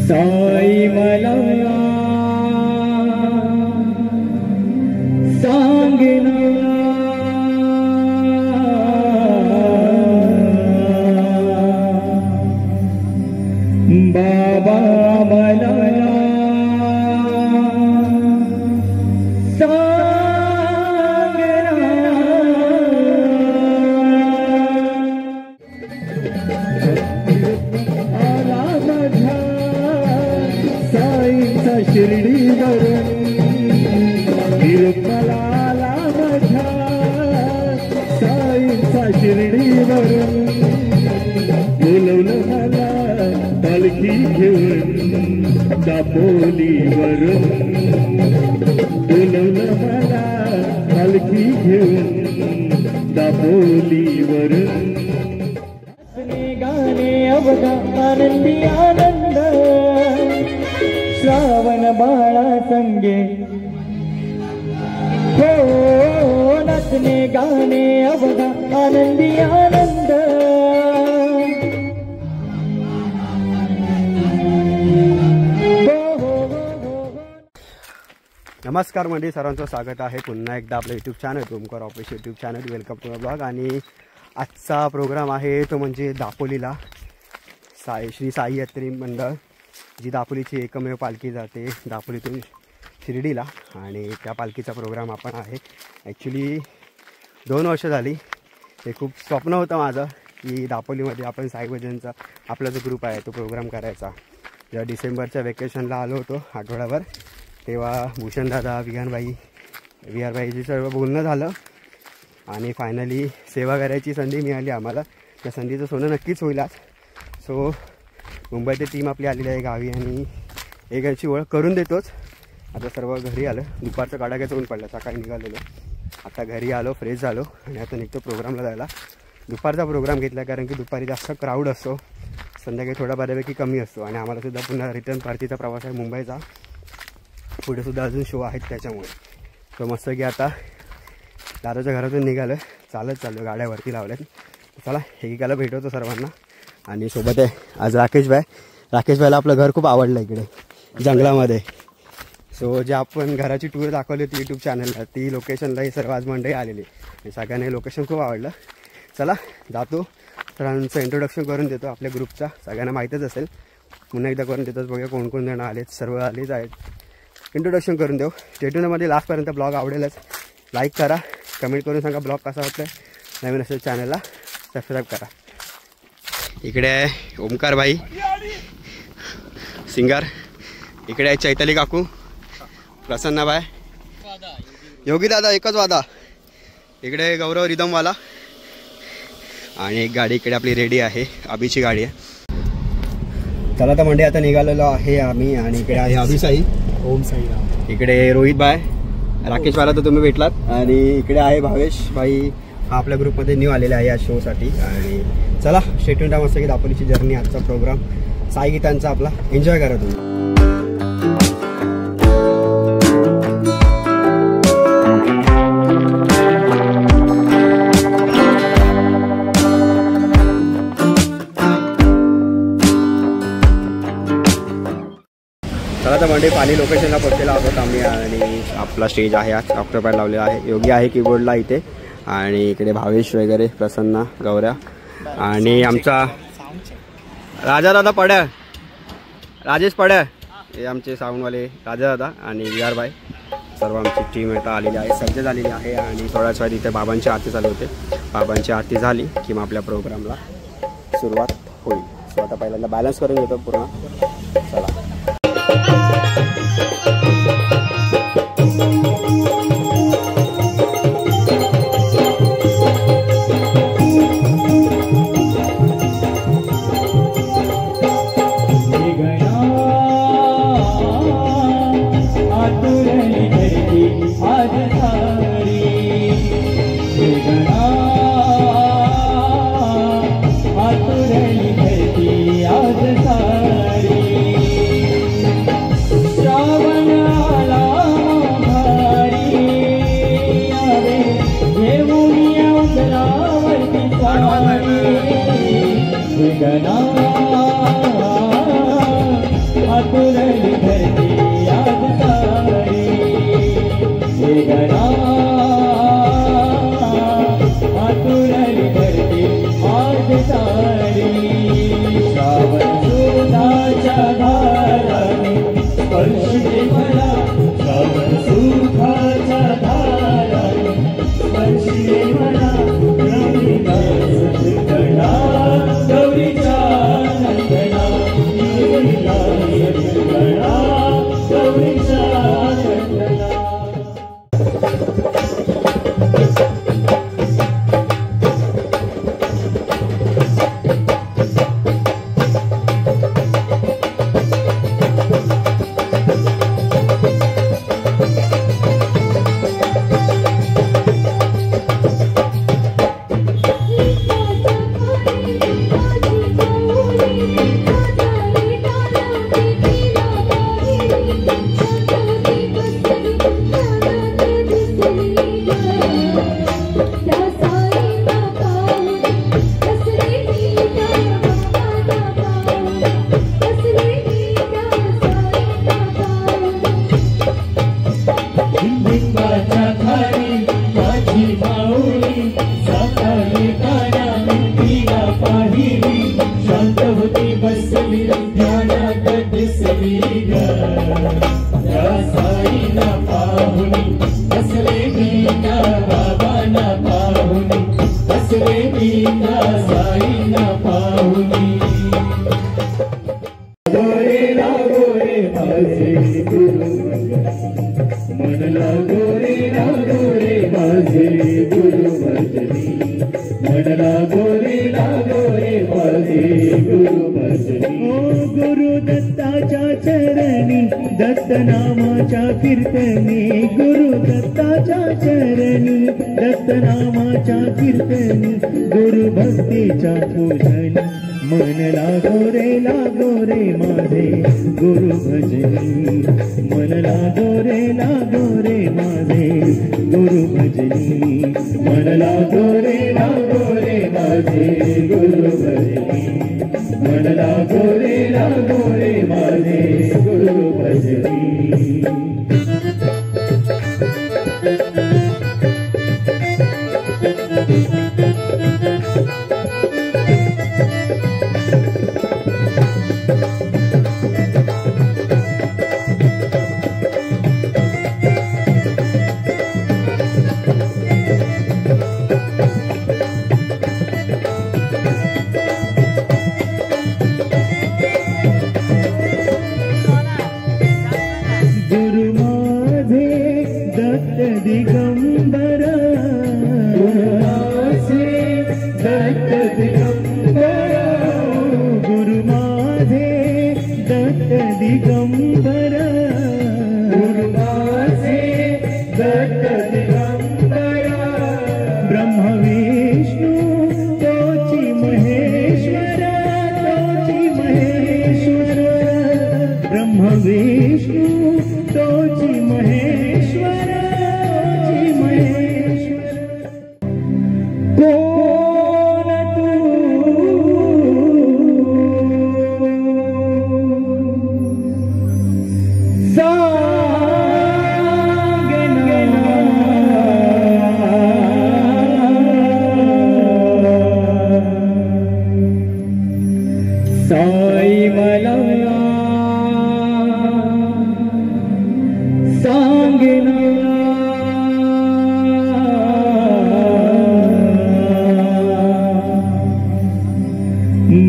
साई मला सांगना बाबा मला शिर्डीवर तिरुमलाला माझ्या साईचा शिर्डीवर बोलवलं मला पालखी घेऊन दापोलीवर बोलवलं मला पालखी घेऊन दापोलीवर गाणे अवघा आनंदी आनंद श्रावण बाळा संगे हो नाचणे गाणे अवघा आनंदी आनंद नमस्कार मंडळी, सर्वांचं स्वागत आहे पुन्हा एकदा आपल्या YouTube channel Omkar official YouTube channel. Welcome to blog. आणि आजचा प्रोग्राम आहे तो म्हणजे दापोलीला श्री साई यात्री मंडळ, जी दापोलीची एकमेव पालखी जाते दापोलीतून शिर्डीला, आणि त्या पालखीचा प्रोग्राम आपण आहे. ॲक्च्युली 2 वर्ष झाली. हे खूप स्वप्न होतं माझं की दापोलीमध्ये आपण साई भजनचा आपला जो ग्रुप आहे तो प्रोग्राम करायचा. जेव्हा डिसेंबरच्या वेकेशनला आलो होतो आठवड्याभर, तेव्हा भूषणदादा, विहारबाईजी सर्व बोलणं झालं आणि फायनली सेवा करायची संधी मिळाली आम्हाला. त्या संधीचं सोनं नक्कीच होईल आज. सो मुंबईची टीम आपली आलेली आहे गावी आणि एकची ओळख करून देतोच. आता सर्व घरी आलं. दुपारचं काढायचं ऊन पडलं, सकाळी निघालेलो, आता घरी आलो, फ्रेश झालो आणि आता निघतो प्रोग्रामला जायला. दुपारचा प्रोग्राम घेतला कारण की दुपारी जास्त क्राऊड असतो, संध्याकाळी थोडा बऱ्यापैकी कमी असतो. आणि आम्हाला सुद्धा पुन्हा रिटर्न पार्टीचा प्रवास आहे मुंबईचा, पुढे सुद्धा अजून शो आहेत त्याच्यामुळे. तो मस्त की आता दादाच्या घरातून निघालं, चालत चाललो, गाड्यावरती लावल्यात. चला एकेकाला भेटवतो सर्वांना. आणि सोबत आहे आज राकेशभाईला आपलं घर खूप आवडलं इकडे जंगलामध्ये. सो जे आपण घराची टूर दाखवली होती यूट्यूब चॅनलला, ती लोकेशनला ही सर्व आज मंडळी आलेली आणि सगळ्यांना लोकेशन खूप आवडलं. चला जातो, सर्वांचं इंट्रोडक्शन करून देतो आपल्या ग्रुपचा. सगळ्यांना माहीतच असेल, पुन्हा एकदा करून देतोच. बघा कोण कोण जण आलेत, सर्व आलेच आहेत. इंट्रोडक्शन करून देऊ. स्टेट्यूनमध्ये लास्टपर्यंत ब्लॉग आवडेलच. लाईक करा, कमेंट करून सांगा ब्लॉग कसा वाटलं. नवीन असेल चॅनलला सबस्क्राईब करा. इकडे आहे ओमकार भाई सिंगर, इकडे आहे चैताली काकू, प्रसन्नाबाई, योगी दादा एकच वादा, इकडे गौरव रिदमवाला, आणि एक गाडी इकडे आपली रेडी आहे, अभिची गाडी आहे. चला तर मंडळी आता निघालेलो आहे आम्ही. आणि इकडे आहे अभिसाई, ओम साई, इकडे रोहित भाई, राकेश वाला तर तुम्ही भेटलात, आणि इकडे आहे भावेश भाई, हा आपल्या ग्रुपमध्ये न्यू आलेला आहे या शोसाठी. आणि चला स्टेट्यून टाइम असतं की दापोलीची जर्नी, आजचा प्रोग्राम साई गीतांचा आपला, एन्जॉय करा तुम्ही. चला तर मंडळी पाणी लोकेशनला पोहोचलेला आहोत आम्ही, आणि आपला स्टेज आहे आज ऑक्टोबर लावलेला आहे. योगी आहे कीबोर्डला इथे, आणि इकडे भावेश वगैरे, प्रसन्ना, गौऱ्या, आणि आमचा राजादादा पड्या, राजेश पड्या, हे आमचे साऊंडवाले राजादादा आणि विहारबाई, सर्व आमची टीम आता आलेली आहे, सज्ज झालेली आहे. आणि थोड्याच वेळात इथे बाबांची आरती चालू होते. बाबांची आरती झाली की मग आपल्या प्रोग्रामला सुरुवात होईल. सो आता पहिल्यांदा बॅलन्स करून घेतो पूर्ण. चला गुरु दत्ताच्या चरणी दत्त नामाच्या कीर्तनी, गुरु दत्ताच्या चरणी दत्त नामाच्या कीर्तनी, गुरु भक्तीच्या पूजनी मन लागो रे माझे गुरु भजनी, मन लागो रे माझे गुरु भजनी, मन लागो रे माझे गुरु भजनी, मन लागो रे माझे गुरु भजनी.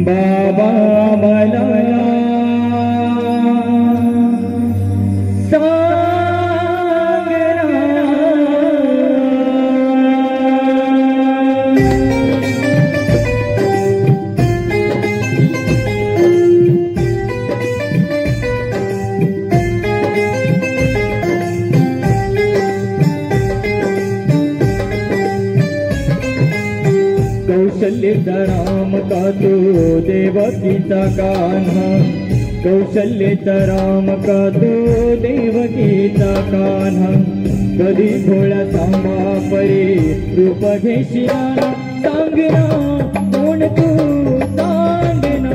बाबा तो देवकीचा कान्हा, कौशल्येचा राम का तो देवकीचा कान्हा. कधी भोळा सांबा परी रूप घेशिना, सांगना कोण तू सांगना,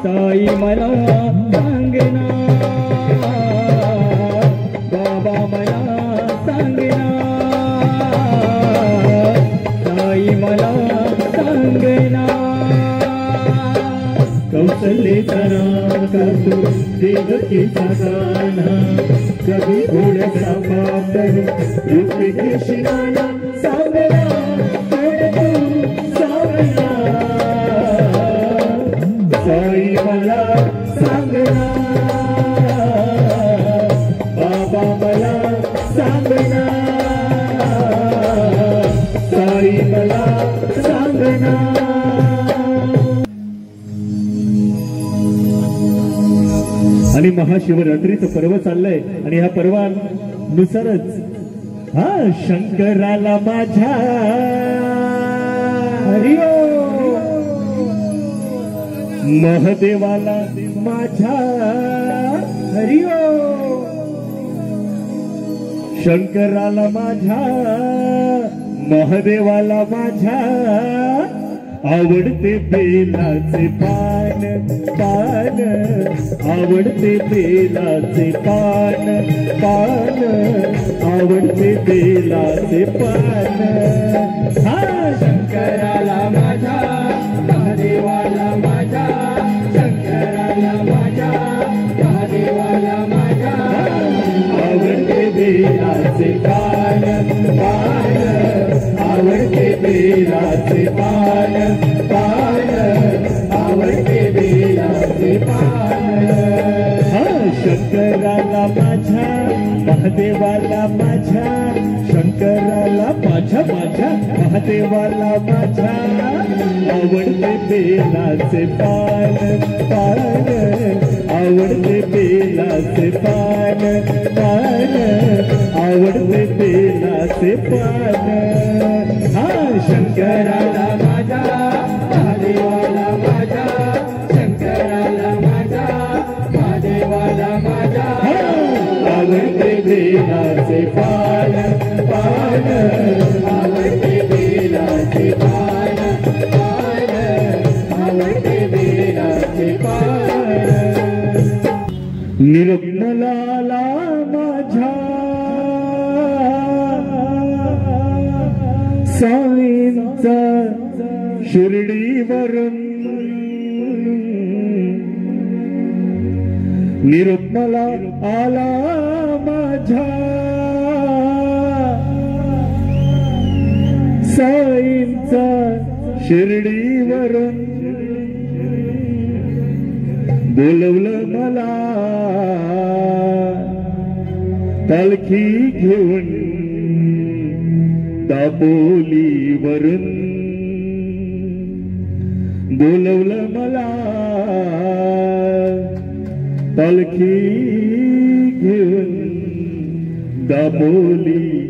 साई मला सांगना, बाबा मला सांगना, साई मला सांगना. कौशल्येचा राम का तो देवकीचा कान्हा, कधी घोड्याचा बापर रूप घेशिना, सांगना कोण तू सांगना, साई मला सांगना, बाबा मला सांगना, साई मला सांगना. आणि महाशिवरात्रीचं पर्व चाललंय आणि ह्या पर्वानुसारच हा शंकराला माझ्या हरी महदेवाला माझ्या हरी शंकराला माझ्या महदेवाला माझ्या आवडते बेलाचे पान पान, आवडते बेलाचे पान पान, आवडते बेलाचे पान. हा शंकराला माझ्या महादेवाला माझ्या, शंकराला माझ्या महादेवाला माझ्या, आवडते बेलाचे पान पान, आवडते बेलाचे पान पान, आवडते बेलाचे पान. हा शंकराला माझ्या महादेवाला माझ्या, शंकराला माझ्या माझ्या महादेवाला माझ्या, आवडते बेलाचे पान पान, आवडते बेलाचे पान पान, आवडते बेलाचे पान. हा शंकराला माझ्या महादेवाला माझ्या, शंकराला माझ्या महादेवाला माझ्या, आवडते बेलाचे पान पान, आवडते बेलाचे पान पान, आवडते बेलाचे पान. निर्मलाला माझ्या साईंचा शिर्डीवरून, निर्मला आला माझ्या साईंचा शिर्डीवरून, बोलवलं मला पालखी घेऊन दापोलीवरून, बोलवलं मला पालखी घेऊन दापोलीवरून.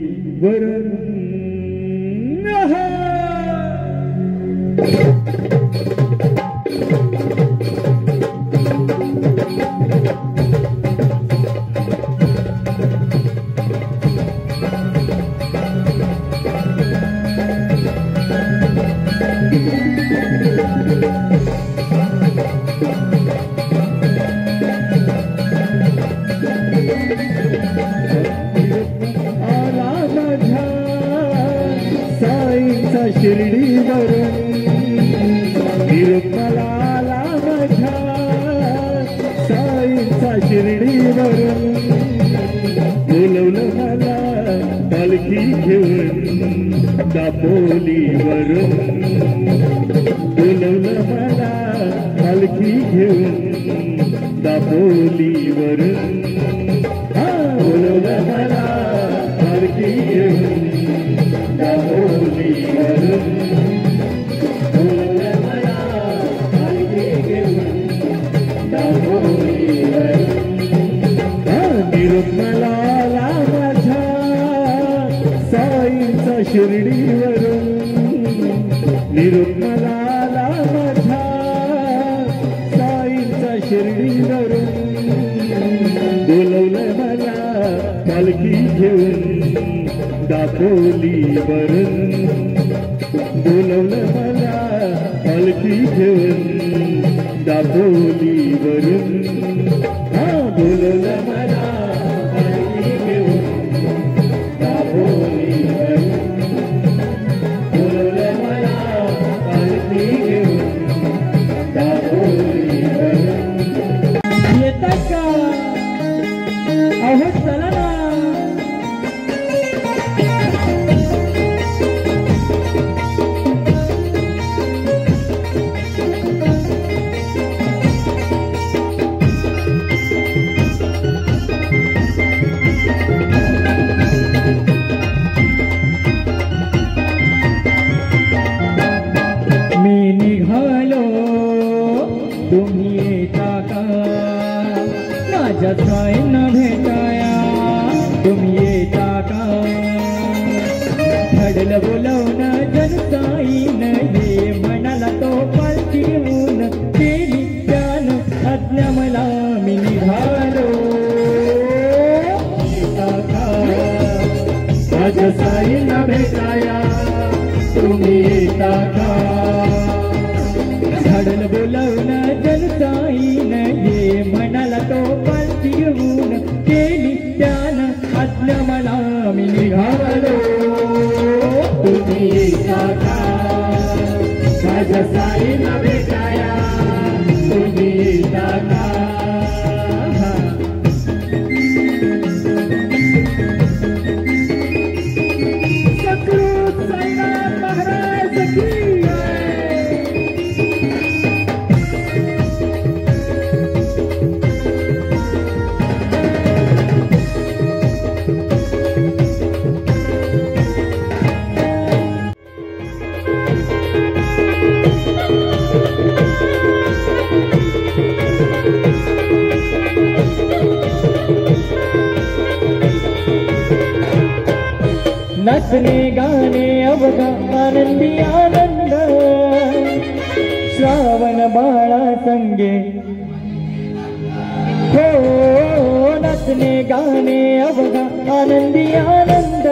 शिर्डीवरून निर्मलाला माझ्या साईंचा शिर्डीवरून, बोलवलं मला पालखी घेऊन दापोलीवरून, बोलवलं मला पालखी घेऊन दापोलीवरून, बोलवलं मला पालखी घेऊन दापोलीवरून, बोलवलं मला पालखी घेऊन दापोलीवरून. निर्मलाला माझ्या साईंचा शिर्डीवरून, निर्मला पालखी घेऊन दापोलीवरून बोलवलं मला पालखी घेऊन दापोलीवरून हा बोलवलं मला पालखी घेऊन दापोलीवरून बोलवलं मला पालखी घेऊन दापोलीवरून येतात का अहो चला ना मी निघालो तुम्ही येता का माझ्या साईंना भेटाया तुम्ही येता का ठरलं बोलवणं जनसाईन ये म्हणाला तो पालखी घेऊन केली त्यान आज्ञा मला मी निघालो येता का माझ्या साईंना भेटाया तुम्ही येता का ठरलं बोलवणं जनसाईन ये म्हणाला तो पालखी घेऊन केली त्यान आज्ञा मला मी निघालो तुम्ही येता का माझ्या साईंना भेटाया तुम्ही येता का सकृत साईनाथ महाराज की नाचणे गाणे अवघा आनंदी आनंद श्रावण बाळा संगे हो नाचणे गाणे अवघा आनंदी आनंद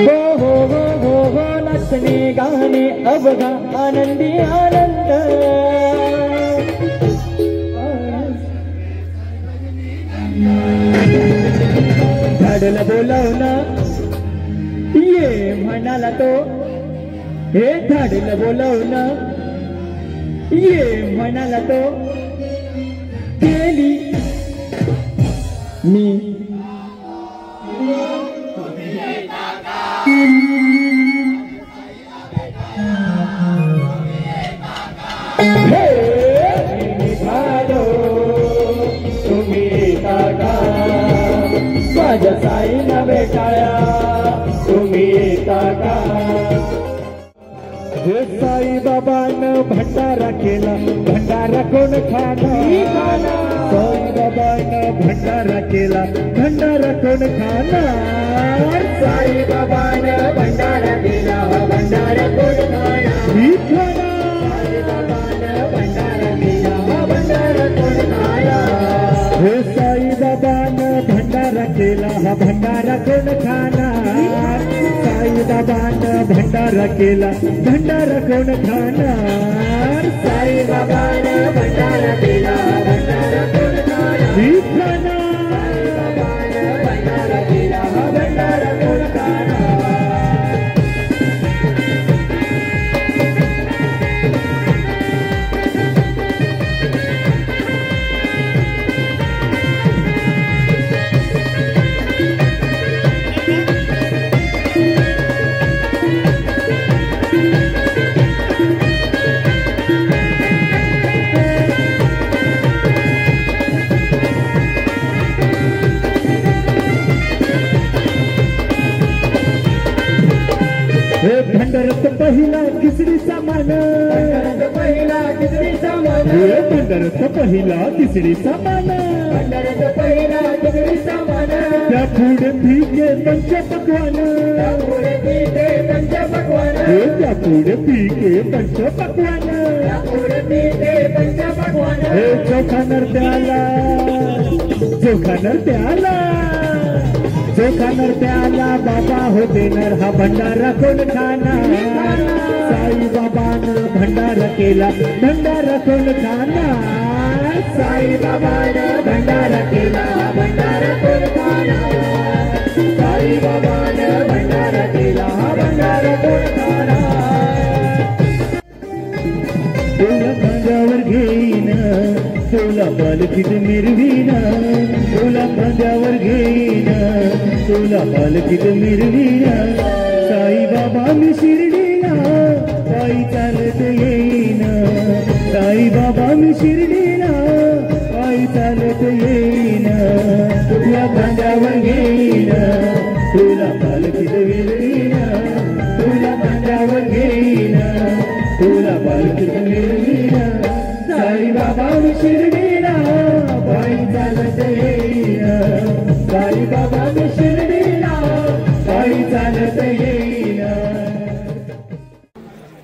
हो हो हो हो हो नाचणे गाणे अवघा आनंदी आनंद झाडला बोलावणं ये म्हणाला तो हे झाडला बोलावणं ये म्हणाला तो केली मी हे निघालो तुम्ही येता का माझ्या साईना भेटाया तुम्ही येता का हे साई बाबानं भंडारा केला भंडारा कोण खाणार साई बाबानं भंडारा केला भंडारा कोण खाणार साई बाबानं भंडारा केला भंडारा कोण खाणार मी खाणार साई बाबानं भंडारा केला भंडारा कोण खाणार हे साई बाबानं भंडारा केला हा भंडारा कोण खाणार साई बाबानं भंडारा केला भंडारा कोण खाणार साई बाबानं भंडारा केला भंडारा कोण खाणार मी खाणार साई बाबानं भंडारा केला भंडारा कोण खाणार हे भंडारात पहिला तिसरी सामान पहिला तिसरी सामान हे भंडारात पहिला तिसरी सामान भंडारात पहिला तिसरी सामान त्या पुढे ठीक आहे पंच पकवान पुढे पीठे पंच पकवान हे त्या पुढे पीके पंच पकवान हे चोखा नरत्याला बाबा हो देणार हा भंडारा कोण खाणार साई बाबानं भंडारा केला भंडारा कोण खाणार साई बाबानं भंडारा केला भंडारा कोण खाणार साई बाबानं भंडारा केला भंडारा कोण खाणार तुला खांद्यावर घेईन तुला पालखीत मिरवीन तुला खांद्यावर घेईन तुला पालखीत मिरवीन साई बाबा मी शिर्डीला पायी चालत येईन साई बाबा मी शिर्डीला पायी चालत येईन तुला खांद्यावर घेईन तुला पालखीत मिरवीन तुला खांद्यावर घेईन तुला पालखीत मिरवीन साई बाबा मी शिर्डीला पायी चालत येईन साई बाबा मी शिर्डीला पायी चालत येईन.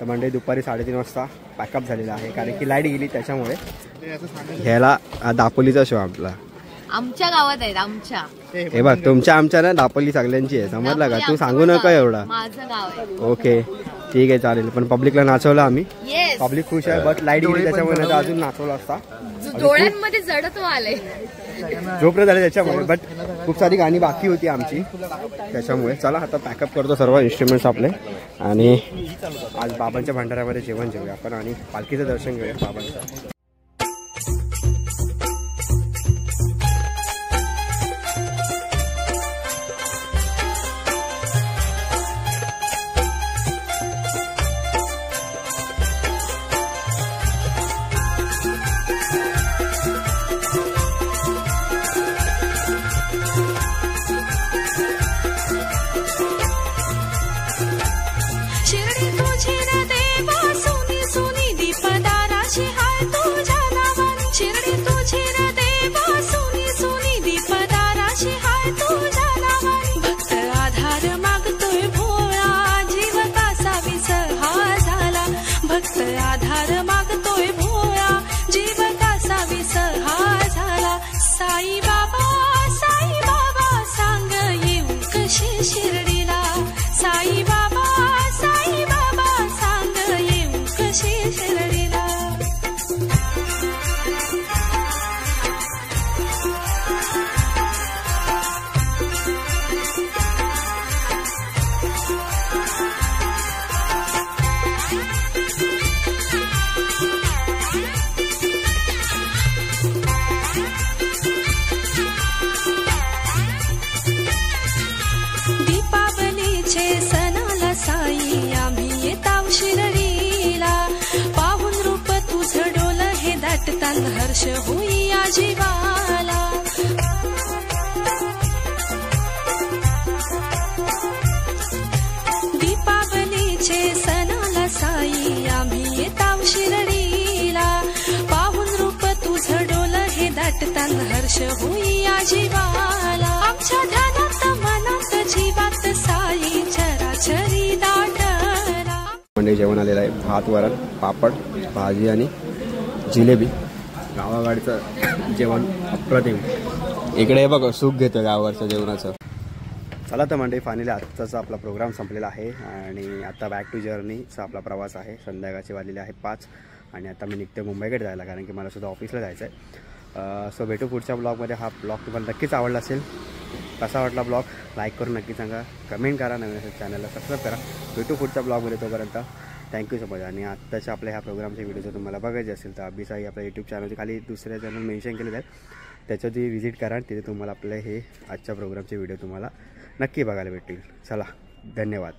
तर मंडळी दुपारी 3:30 वाजता पॅकअप झालेला आहे कारण की लाईट गेली त्याच्यामुळे. ह्याला दापोलीचा शो आपला आमच्या गावात आहेत आमच्या. हे बघ तुमच्या आमच्या ना दापोली सगळ्यांची आहे समजला का तू सांगू नका एवढा. माझं गाव आहे. ओके ठीक आहे चालेल पण पब्लिकला नाचवलं आम्ही. येस पब्लिक खुश आहे बट लाईट गेली त्याच्यामुळे नाही तर अजून नाचवलं असता. डोळ्यांमध्ये जडत्व आलंय झोपडं झालं त्याच्यामुळे बट खूप सारी गाणी बाकी होती आमची त्याच्यामुळे. चला आता पॅकअप करतो सर्व इन्स्ट्रुमेंट्स आपले आणि आज बाबांच्या भंडाऱ्यामध्ये जेवण जेवूया आपण आणि पालखीचं दर्शन घेऊया बाबांचं. हर्ष होई या जीवाला दीपावलीचे सणाला साई आम्ही येताव शिर्डीला पाहून रूप तुझं डोल हे दाटताना हर्ष होई या जीवाला आमच्या ध्यानात मनात जीवात साई चराचरी दाटला. म्हणजे जेवण आलेलं आहे भात वरण पापड भाजी आणि जिलेबी. गावाकडचं जेवण अप्रतिम. इकडे बघ सुख घेतो गावावरचं जेवणाचं. चला तर मंडळी फायनली आजचाचा आपला प्रोग्राम संपलेला आहे आणि आता बॅक टू जर्नीचा आपला प्रवास आहे. संध्याकाळचे वाजलेले आहे 5 आणि आता मी निघते मुंबईकडे जायला कारण की मला सुद्धा ऑफिसला जायचं आहे. सो भेटू पुढच्या ब्लॉगमध्ये. हा ब्लॉग तुम्हाला नक्कीच आवडला असेल. कसा वाटला ब्लॉग लाईक करून नक्की सांगा, कमेंट करा, नवीन असेल चॅनलला सबस्क्राईब करा. भेटू पुढच्या ब्लॉगमध्ये. तोपर्यंत थँक्यू सो मच. आणि आत्ताच्या आपल्या ह्या प्रोग्रामचे व्हिडिओ जर तुम्हाला बघायचे असेल तर अभिसाई आपल्या यूट्यूब चॅनलचे खाली दुसऱ्या चॅनल मेन्शन केलेले आहेत त्याच्यावरती व्हिजिट करा. तिथे तुम्हाला आपले हे आजच्या प्रोग्रामचे व्हिडिओ तुम्हाला नक्की बघायला भेटतील. चला धन्यवाद.